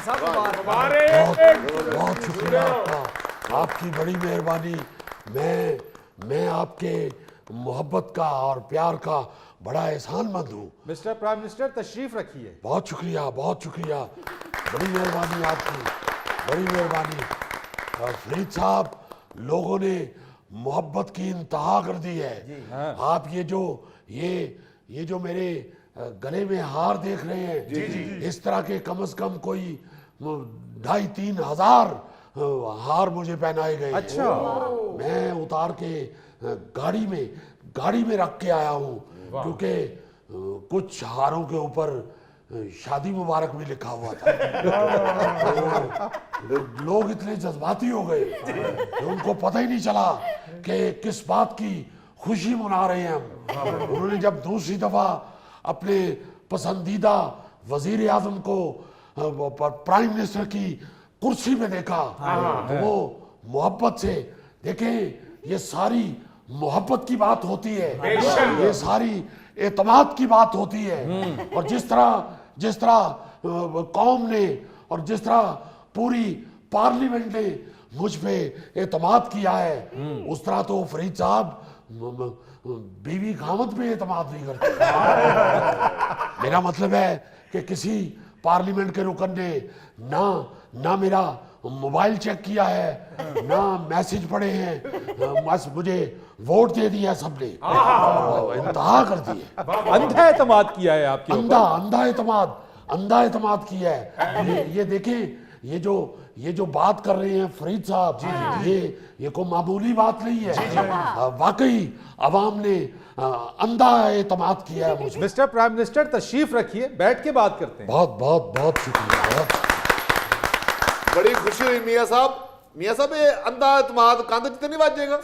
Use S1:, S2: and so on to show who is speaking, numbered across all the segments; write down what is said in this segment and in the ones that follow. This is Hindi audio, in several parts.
S1: बहुत शुक्रिया आपका, आपकी बड़ी मेहरबानी। मैं आपके मोहब्बत का और प्यार का बड़ा एहसानमंद हूँ।
S2: मिस्टर प्राइम मिनिस्टर तशरीफ रखिए।
S1: बहुत शुक्रिया, बहुत शुक्रिया, बड़ी मेहरबानी आपकी, बड़ी मेहरबानी। फरीद साहब, लोगों ने मोहब्बत की इंतहा कर दी है। आप ये जो मेरे गले में हार देख रहे हैं, इस तरह के कम से कम कोई 2,500-3 हजार हार मुझे पहनाए गए।
S2: अच्छा।
S1: मैं उतार के गाड़ी में रख के आया हूँ, क्योंकि कुछ हारों के ऊपर शादी मुबारक भी लिखा हुआ था। तो लोग इतने जज्बाती हो गए कि उनको पता ही नहीं चला कि किस बात की खुशी मना रहे हैं हम। उन्होंने जब दूसरी दफा अपने पसंदीदा वजीर आजम को प्राइम मिनिस्टर की कुर्सी पे देखा, तो वो मोहब्बत से, देखें ये सारी मोहब्बत की बात होती है, ये सारी एतमाद की बात होती है। और जिस तरह कौम ने और जिस तरह पूरी पार्लियामेंट ने मुझ पे एतमाद किया है, उस तरह तो फरीद साहब बीवी खामद पे एतमाद नहीं करते। मेरा मतलब है कि किसी पार्लियामेंट के रुकन ने ना मेरा मोबाइल चेक किया है, ना मैसेज पढ़े हैं, बस मुझे वोट दे दिया सबने, इंतहा कर दी है।
S2: अंधा एतमाद किया है आपके ऊपर।
S1: अंधा एतमाद किया है। ये देखें, ये जो बात कर रहे हैं फरीद साहब, ये कोई मामूली बात नहीं है। वाकई अवाम ने अंधा एतमाद किया है मुझे।
S2: मिस्टर प्राइम मिनिस्टर तशरीफ रखिए, बैठ के बात करते हैं।
S1: बहुत बहुत बहुत शुक्रिया।
S3: बड़ी खुशी हुई मियाँ साहब। मियाँ साहब, ये अंधा एतमाद कांध जितने नहीं बाजेगा।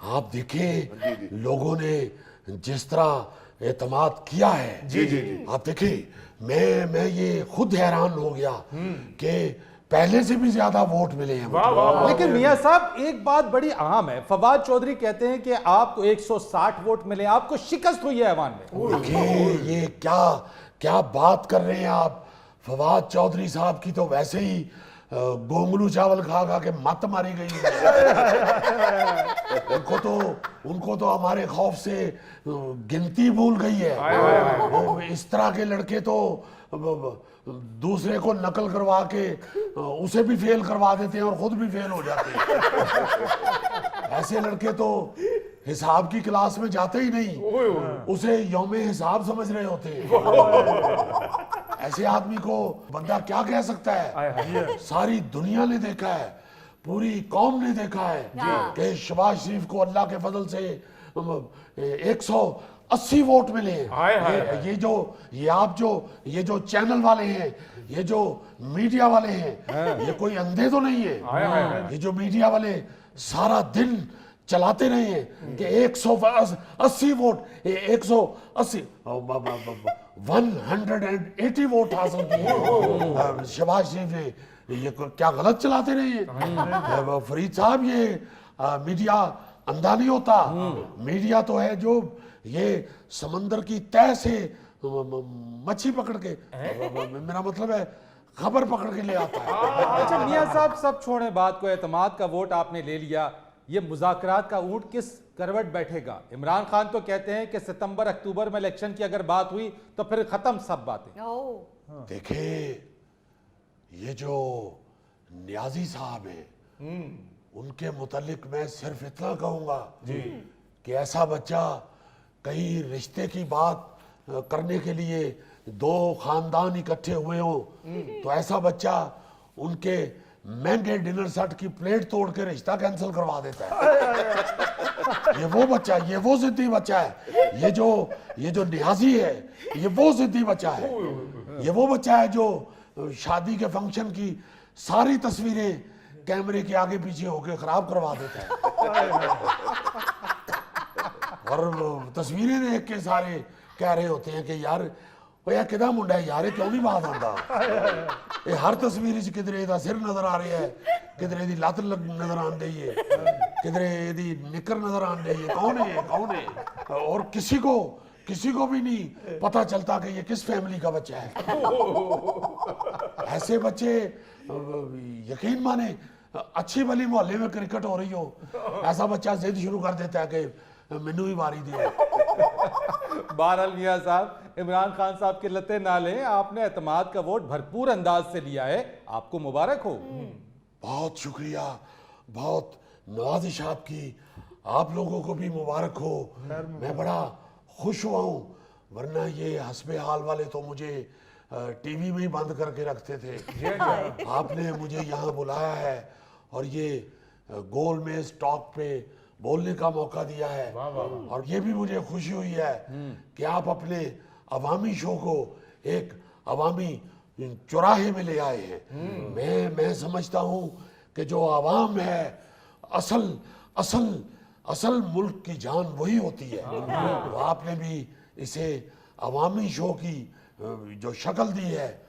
S1: आप देखिए, लोगों ने जिस तरह एतमाद किया है,
S3: जी।
S1: आप देखिए, मैं ये खुद हैरान हो गया कि पहले से भी ज्यादा वोट मिले हैं मुझे।
S2: लेकिन मियाँ साहब, एक बात बड़ी अहम है। फवाद चौधरी कहते हैं कि आपको 160 वोट मिले, आपको शिकस्त हुई है ऐवान में।
S1: देखिए, ये क्या बात कर रहे हैं आप। फवाद चौधरी साहब की तो वैसे ही गोंगलू चावल खा खा के मत मारी गई है। उनको तो हमारे खौफ से गिनती भूल गई है। वो इस तरह के लड़के तो दूसरे को नकल करवा के उसे भी फेल करवा देते हैं और खुद भी फेल हो जाते हैं। ऐसे लड़के तो हिसाब की क्लास में जाते ही नहीं, उसे यौमे हिसाब समझ रहे होते हैं। ऐसे आदमी को बंदा क्या कह सकता है। सारी दुनिया ने देखा है, पूरी कौम ने देखा है कि शहबाज शरीफ को अल्लाह के फजल से 180 वोट मिले हैं। ये जो चैनल वाले हैं, ये जो मीडिया वाले हैं, ये कोई अंधे तो नहीं है। ये जो मीडिया वाले सारा दिन चलाते रहे हैं कि 180 वोट, 180 वोट हासिल किए शहबाज शरीफ ने। ये क्या गलत चलाते रहे हैं फरीद साहब। ये मीडिया अंधा नहीं होता। मीडिया तो है जो ये समंदर की तह से मच्छी पकड़ के, मेरा मतलब है खबर पकड़ के ले आता है।
S2: अच्छा मियाँ साहब, सब छोड़े बात को। एतमाद का वोट आपने ले लिया, ये मुज़ाकरात का ऊंट किस करवट बैठेगा? इमरान खान तो कहते हैं कि सितंबर अक्टूबर में इलेक्शन की अगर बात हुई तो फिर खत्म सब बातें।
S1: देखिए, ये जो नियाजी साहब हैं, उनके मुतालिक मैं सिर्फ इतना कहूंगा कि ऐसा बच्चा कहीं रिश्ते की बात करने के लिए दो खानदान इकट्ठे हुए हो, तो ऐसा बच्चा उनके महंगे डिनर सेट की प्लेट तोड़ के रिश्ता कैंसिल करवा देता है। ये वो जिद्दी बच्चा है। ये जो नियाजी है, ये वो जिद्दी बच्चा है। ये वो बच्चा है जो शादी के फंक्शन की सारी तस्वीरें कैमरे के आगे पीछे होके खराब करवा देता है। और तस्वीरें देख के सारे कह रहे होते हैं कि यार किदा मुंडा है यार, क्यों नहीं बात आता। ये हर तस्वीर च किधरे दा सिर नजर आ रहा है, किधरे दी लत्त नजर आन रही है, किधरे दी निकर नजर आन रही है। कौन है और किसी को भी नहीं पता चलता कि ये किस फैमिली का बच्चा है। ऐसे बच्चे यकीन माने अच्छी भली मोहल्ले में क्रिकेट हो रही हो, ऐसा बच्चा जिद शुरू कर देता है कि मैनू ही मारी दी।
S2: बहरहाल मियां साहब, इमरान खान साहब के लते ना लें, आपने एतमाद का वोट भरपूर अंदाज से लिया है, आपको मुबारक हो।
S1: बहुत शुक्रिया, बहुत नवाजिश आपकी, आप लोगों को भी मुबारक हो। मैं बड़ा खुश हुआ हूँ, वरना ये हस्बे हाल वाले तो मुझे टीवी में ही बंद करके रखते थे। आपने मुझे यहाँ बुलाया है और ये गोल में स्टॉक पे बोलने का मौका दिया है, और ये भी मुझे खुशी हुई है कि आप अपने अवामी शो को एक अवामी चौराहे में ले आए हैं। मैं समझता हूँ कि जो आवाम है, असल असल असल मुल्क की जान वही होती है। तो आपने भी इसे अवामी शो की जो शक्ल दी है,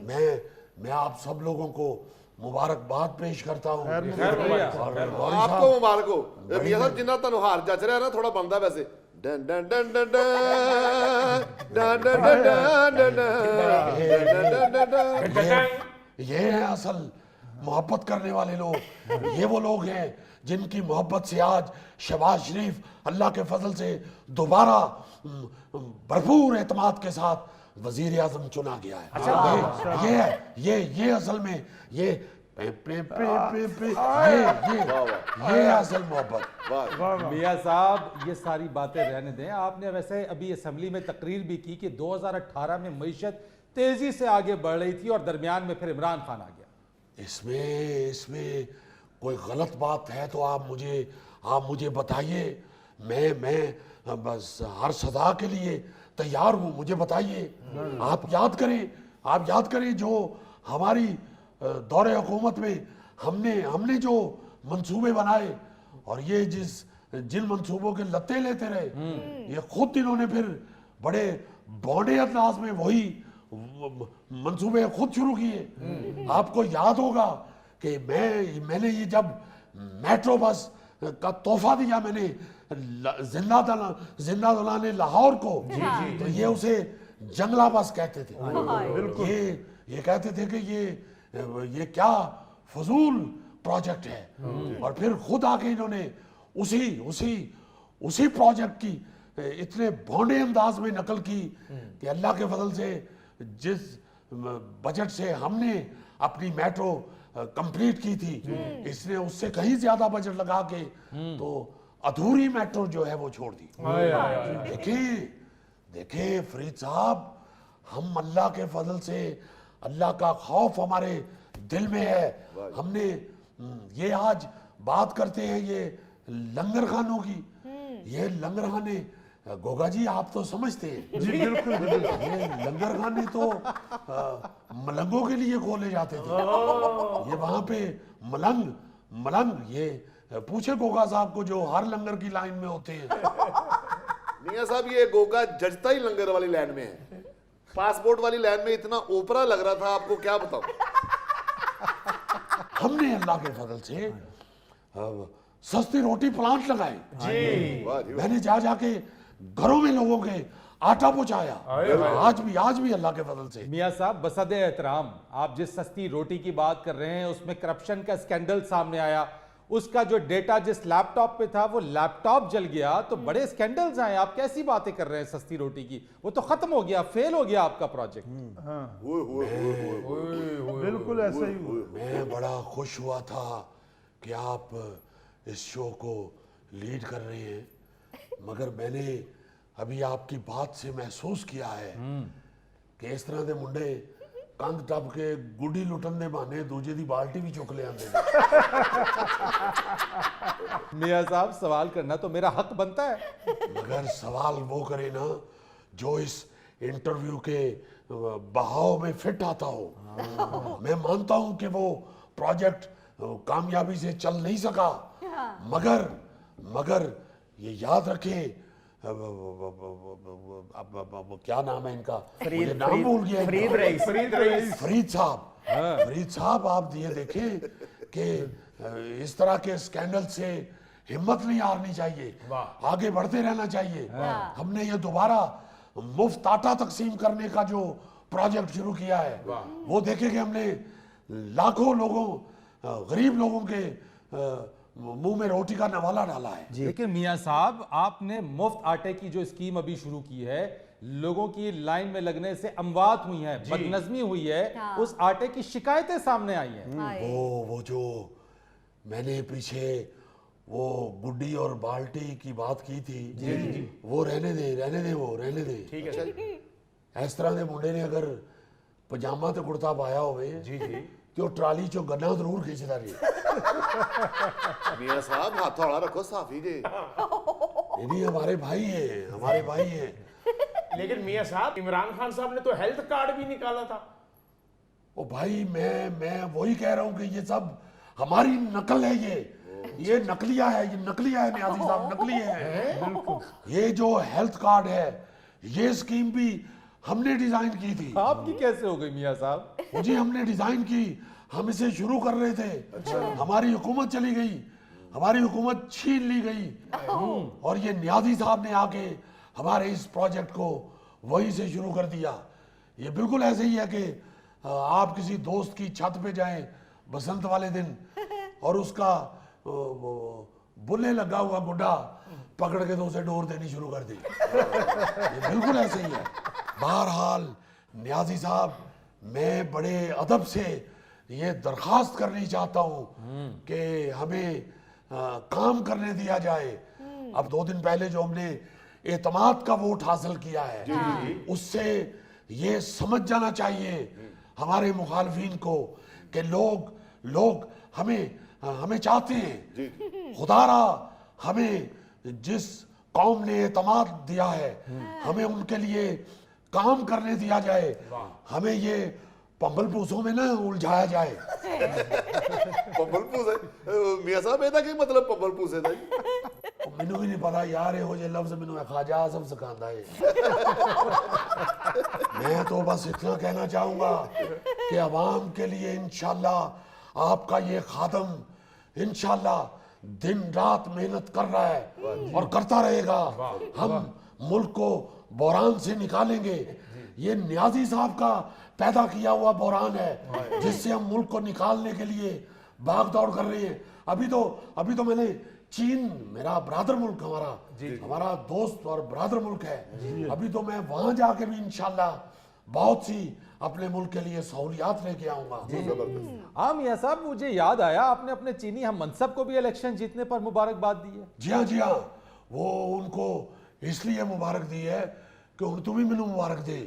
S1: मैं आप सब लोगों को मुबारकबाद पेश करता हूँ। और
S3: आपको मुबारक हो मियां साहब, जिन्ना तुहानू हार जच रहा है ना, थोड़ा बनदा वैसे। Done done done done done done done done done.
S1: ये है असल मोहब्बत करने वाले लोग। ये वो लोग हैं जिनकी मोहब्बत से आज शहबाज शरीफ अल्लाह के फजल से दोबारा भरपूर एतमाद के साथ वजीर आजम चुना गया है। ये असल में ये असल मोहब्बत।
S2: मियां साहब, ये सारी बातें रहने दें, आपने वैसे अभी असम्बली में तकरीर भी की कि 2018 में मईशत तेजी से आगे बढ़ रही थी और दरमियान में फिर इमरान खान आ गया।
S1: इसमें कोई गलत बात है तो आप मुझे बताइए। मैं बस हर सदा के लिए तैयार हूँ, मुझे बताइए। आप याद करें जो हमारी दौरे हुकूमत में हमने जो मंसूबे बनाए, और ये जिन मंसूबों के लत्ते लेते रहे, ये खुद इन्होंने फिर बड़े बौने अंदाज में वही मंसूबे खुद शुरू किए। आपको याद होगा कि मैंने ये जब मेट्रो बस का तोहफा दिया मैंने जिंदा दौलाने लाहौर को, तो ये उसे जंगला बस कहते थे। ये कहते थे कि ये क्या फजूल प्रोजेक्ट है, और फिर खुद आके इन्होंने उसी प्रोजेक्ट की इतने भौंडे अंदाज में नकल की कि अल्लाह के फजल से जिस बजट से हमने अपनी मेट्रो कंप्लीट की थी, इसने उससे कहीं ज्यादा बजट लगा के तो अधूरी मेट्रो जो है वो छोड़ दी। देखें फरीद साहब, हम अल्लाह के फजल से, अल्लाह का खौफ हमारे दिल में है। हमने ये आज बात करते हैं ये लंगर खानों की, ये लंगर खाने गोगा जी आप तो समझते हैं जी, बिल्कुल ये लंगर खाने तो मलंगों के लिए खोले जाते थे। ये वहां पे मलंग ये पूछे गोगा साहब को जो हर लंगर की लाइन में होते हैं।
S3: मियां साहब, ये गोगा जजता ही लंगर वाली लाइन में है, पासपोर्ट वाली लाइन में इतना ओपरा लग रहा था, आपको क्या बताऊं।
S1: हमने अल्लाह के फजल से सस्ती रोटी प्लांट लगाए जी। मैंने जाके घरों में लोगों के आटा पहुंचाया। आज भी अल्लाह के फजल से।
S2: मियां साहब, बसद एहतराम, आप जिस सस्ती रोटी की बात कर रहे हैं उसमें करप्शन का स्कैंडल सामने आया, उसका जो डेटा जिस लैपटॉप पे था वो लैपटॉप जल गया, तो बड़े स्कैंडल्स आए। आप कैसी बातें कर रहे हैं सस्ती रोटी की? वो तो खत्म हो गया, फेल हो गया आपका प्रोजेक्ट।
S4: बिल्कुल ऐसा ही हुआ।
S1: मैं बड़ा खुश हुआ था कि आप इस शो को लीड कर रहे हैं, मगर मैंने अभी आपकी बात से महसूस किया है कि इस तरह के मुंडे कंध टप के गुड्डी लुटन दे बहाने दूजे दी बाल्टी भी चुक ले आते हैं।
S2: मियां साहब, सवाल करना तो मेरा हक बनता है,
S1: मगर सवाल वो करे ना जो इस इंटरव्यू के बहाव में फिट आता हो। मैं मानता हूं कि वो प्रोजेक्ट कामयाबी से चल नहीं सका, मगर ये याद रखें, क्या नाम है इनका, मुझे नाम भूल गया। फरीद साहब, आप ये देखें कि इस तरह के स्कैंडल से हिम्मत नहीं हारनी चाहिए, आगे बढ़ते रहना चाहिए। हमने ये दोबारा मुफ्त आटा तकसीम करने का जो प्रोजेक्ट शुरू किया है, वो देखेंगे हमने लाखों लोगों, गरीब लोगों के मुंह में रोटी का नवाला डाला है।
S2: लेकिन मियां साहब, आपने मुफ्त आटे की जो स्कीम अभी शुरू की है, लोगों की लाइन में लगने से अमवात हुई है, बदनज़मी हुई है,
S5: हाँ।
S2: उस आटे की शिकायतें सामने आई हैं।
S5: हाय।
S1: वो जो मैंने पीछे वो गुड्डी और बाल्टी की बात की थी, वो रहने दे वो रहने दे।
S3: ठीक है
S1: इस तरह के मुंडे ने अगर पजामा ते कुर्ता पाया होवे तो ट्राली चो गन्ना जरूर खींचता रही।
S3: मियां साहब हाथ हौला रखो, साफी जे।
S1: नहीं, हमारे भाई हैं, हमारे भाई हैं।
S6: लेकिन मियां साहब, इमरान खान साहब ने तो हेल्थ कार्ड भी निकाला था।
S1: ओ भाई, मैं वही कह रहा हूँ कि ये सब हमारी नकल है। ये नकलिया है, ये नकलिया है न्याजी साहब, नकली है। ये जो हेल्थ कार्ड है, ये स्कीम भी हमने डिजाइन की थी।
S2: आपकी कैसे हो गई मियां साहब?
S1: वो जी हमने डिजाइन की, हम इसे शुरू कर रहे थे, हमारी हुकूमत चली गई, हमारी हुकूमत छीन ली गई, और ये न्याजी साहब ने आके हमारे इस प्रोजेक्ट को वहीं से शुरू कर दिया। ये बिल्कुल ऐसे ही है कि आप किसी दोस्त की छत पे जाएं बसंत वाले दिन और उसका बुल्ले लगा हुआ गुड्डा पकड़ के तो उसे डोर देनी शुरू कर दी। ये बिल्कुल ऐसे ही है। बहरहाल न्याजी साहब, मैं बड़े अदब से ये दरखास्त करनी चाहता हूँ कि हमें काम करने दिया जाए। अब 2 दिन पहले जो हमने एतमाद का वोट हासिल किया है, उससे ये समझ जाना चाहिए हमारे मुखालफिन को कि लोग हमें चाहते हैं। खुदारा हमें जिस कौम ने एतमाद दिया है, हमें उनके लिए काम करने दिया जाए, हमें ये पंबल पूसों में ना उलझाया जाए।
S3: पंबल पूसे मियां साहब, ਇਹਦਾ ਕੀ मतलब पंबल पूसे ਦਾ जी?
S1: मैनू भी नहीं पता यार, ਇਹੋ ਜਿਹੇ लफ्ज मैनू ख्वाजा आजम सिखाता है। मैं तो बस इतना कहना चाहूंगा कि अवाम के लिए इंशाल्लाह आपका ये खादम इंशाल्लाह दिन रात मेहनत कर रहा है और करता रहेगा। हम मुल्क को बहरान से निकालेंगे। ये न्याजी साहब का पैदा किया हुआ बहरान है, जिससे हम मुल्क को निकालने के लिए भाग दौड़ कर रहे हैं। अभी तो मैंने चीन, मेरा ब्रादर मुल्क, हमारा दोस्त और ब्रादर मुल्क है, अभी तो मैं वहां जाके भी इंशाल्लाह बहुत सी अपने मुल्क के लिए सहूलियात लेके आऊंगा।
S2: हाँ मियां साहब, मुझे याद आया, आपने अपने चीनी हम मनसब को भी इलेक्शन जीतने पर मुबारकबाद दी है।
S1: जी हाँ, वो उनको इसलिए मुबारक दी है कि तुम ही मैनू मुबारक दे।